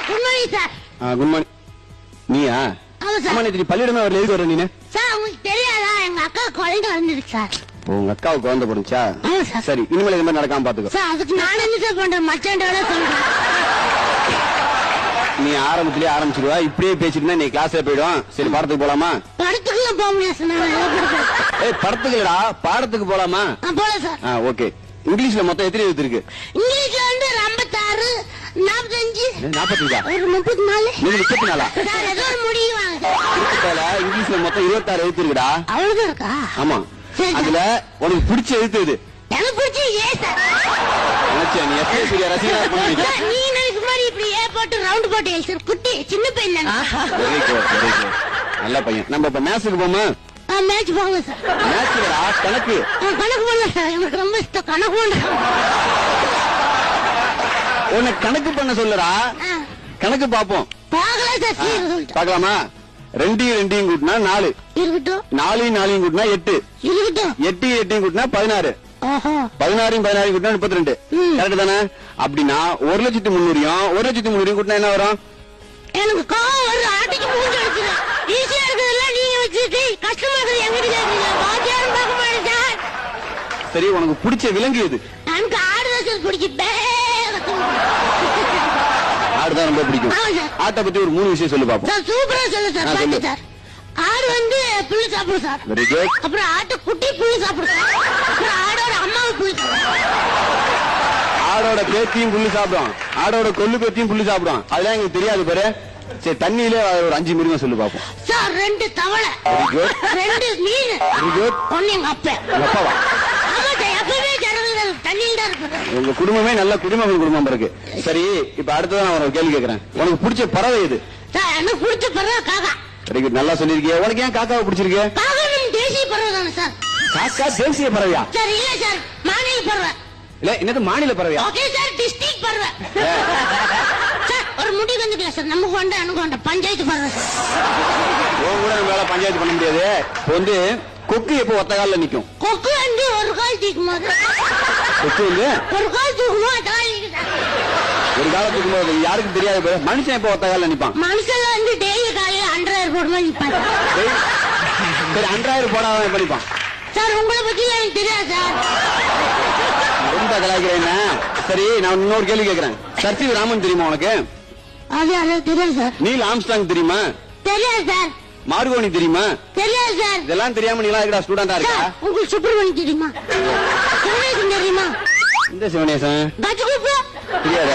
Good morning sir. Good morning. நீயா? ஆமா, நேத்து பள்ளியிடமே வரல, எதுக்கு வர நீங்க? சார் உங்களுக்கு தெரியாதா, எங்க அக்கா குழந்தை வந்துருக்கு சார். உங்க அக்காவுக்கு குழந்தை போடுச்சா? சரி, இனிமேல் இது மாதிரி நடக்காம பாத்துக்கோ சார். அதுக்கு நான் என்ன சார் பண்றேன், மச்சாண்டோட சொல்றேன். நீ ஆரம்பத்திலேயே ஆரம்பிச்சிருவா, இப்படியே பேசிட்டு நீ கிளாஸ்ல போயிடும். சரி, படத்துக்கு போலாமா? படத்துக்குலாம் போக முடியாது. படத்துக்கு இல்லடா, பாடத்துக்கு போலாமா? போலாம் சார். ஓகே. இங்கிலீஷ்ல மொத்தம் எத்தனை எழுத்து இருக்கு? இங்கிலீஷ்ல வந்து 56, 45, 45, ஒரு 34. 34 சார், ஏதோ ஒரு முடிவு வாங்க. இங்கிலீஷ்ல மொத்தம் 26 எழுத்து இருக்குடா. அவ்வளவுதான் இருக்கா? ஆமா. அதுல உனக்கு பிடிச்ச எழுத்து எது? எனக்கு பிடிச்ச ஏ சார். நீ எப்ப சூரிய ரசிகனா பண்ணுவீங்க? நீ எனக்கு மாதிரி இப்படி ஏ போட்டு ரவுண்ட் போட்டு எழுத்து குட்டி சின்ன பையன். Very good, very good. நல்ல பையன். நம்ம இப்ப மேட்சுக்கு போமா? மேட்ச் போங்க சார். மேட்ச்லடா கணக்கு. கணக்கு பண்ணல சார், எனக்கு ரொம்ப இஷ்டம் கணக்கு பண்ண. உனக்கு கணக்கு பண்ண சொல்லுடா. கணக்கு பாப்போம். பார்க்கலாம் சார். பார்க்கலாமா? 2 2 கூட்டினா 4 இருக்கட்டும். 4 4 கூட்டினா 8 இருக்கட்டும். 8 8 கூட்டினா 16. 16 16 கூட்டினா 32. கரெக்ட் தானே? அப்படின்னா 1,300,000 1,300,000 கூட்டினா என்ன வரும்? எனக்கு கோவம் வரும், ஆட்டிக்கு மூஞ்சி அடிச்சிடும். ஈஸியா இருக்கிறதெல்லாம் நீங்க வச்சுட்டு கஷ்டமா இருக்குது எங்கிட்ட கேட்குறீங்க. பாத்தியாரும் பார்க்க மாட்டேன் சார். சரி, உனக்கு பிடிச்ச விலங்கு எது? எனக்கு ஆடுதான் சார் பிடிக்கும். ஆடுதான் ரொம்ப பிடிக்கும். ஆட்டை பத்தி ஒரு 3 விஷயம் சொல்லு பாப்போம். சூப்பரா சொல்லு சார். பாத்து சார். ஆடு வந்து புல்லு சாப்பிடும் சார். Very good. அப்புறம் ஆட்டு குட்டி புல்லு சாப்பிடும் சார். அப்புறம் ஆடோட அம்மாவை புல்லு சாப்பிடும். ஆடோட பேத்தியும் புல்லு சாப்பிடும், ஆடோட கொள்ளு பேத்தியும் புல்லு சாப்பிடும். அதெல்லாம் எங்களுக்கு தெரியாது பாரு. சரி, தண்ணியிலே ஒரு 5 மிருகம் சொல்லு பாப்போம். சார் 2 தவளை. Very good. 2 மீன். Very good. ஒன்னு எங்க அப்பா. உங்க அப்பாவா? ஆமா சார், எப்பவுமே ஜனங்கள் தண்ணியில் தான் இருக்கு. உங்க குடும்பமே நல்ல குடும்பம் இருக்கு. சரி, இப்ப அடுத்ததான் நான் ஒரு கேள்வி கேட்கிறேன். உனக்கு பிடிச்ச பறவை எது? சார், எனக்கு பிடிச்ச பறவை காக்கா. வெரி குட், நல்லா சொல்லிருக்கீங்க. உனக்கு ஏன் காக்காவை பிடிச்சிருக்கு? காக்கா நம்ம தேசிய பறவை தானே சார். காக்கா தேசிய பறவையா? சார் இல்ல சார், மாநில பறவை. இல்ல, என்னது மாநில பறவையா? ஓகே சார், டிஸ்ட்ரிக்ட் பறவை. சார், ஒரு முடிவு வந்துக்கலாம் சார். நம்ம கொண்ட அனுகொண்ட பஞ்சாயத்து பறவை சார். உன் கூட நம்மளால பஞ்சாயத்து பண்ண முடியாது. இப்போ வந்து கொக்கு எப்போ ஒத்த காலில் நிக்கும்? கொக்கு வந்து ஒரு கால் தூக்கும் போது. கொக்கு வந்து ஒரு கால் தூக்குமோ ஒரு காலம் தூக்கும் போது யாருக்கும் தெரியாது. மனுஷன் எப்போ ஒத்த காலில் நிப்பான்? மனுஷன் வந்து டெய்லி காலையில் 100,000 போடுமா நிப்பாங்க. சரி, 100,000 போடாத பண்ணிப்பான். சார், உங்களை பத்தி எனக்கு தெரியாது சார். ரொம்ப கலாய்க்கிறேன். சரி, நான் இன்னொரு கேள்வி கேட்கிறேன். சர்ச்சி ராமன் தெரியுமா உனக்கு? அது தெரியாது சார். நீல் ஆம்ஸ்டாங் தெரியுமா? தெரியாது சார். மார்கோனி தெரியுமா? தெரியாது சார். இதெல்லாம் தெரியாம நீ எல்லாம் ஸ்டூடெண்டா இருக்கா? உங்களுக்கு சுப்பிரமணியம் தெரியுமா? சிவனேசன் தெரியுமா? இந்த சிவனேசன் தெரியாது.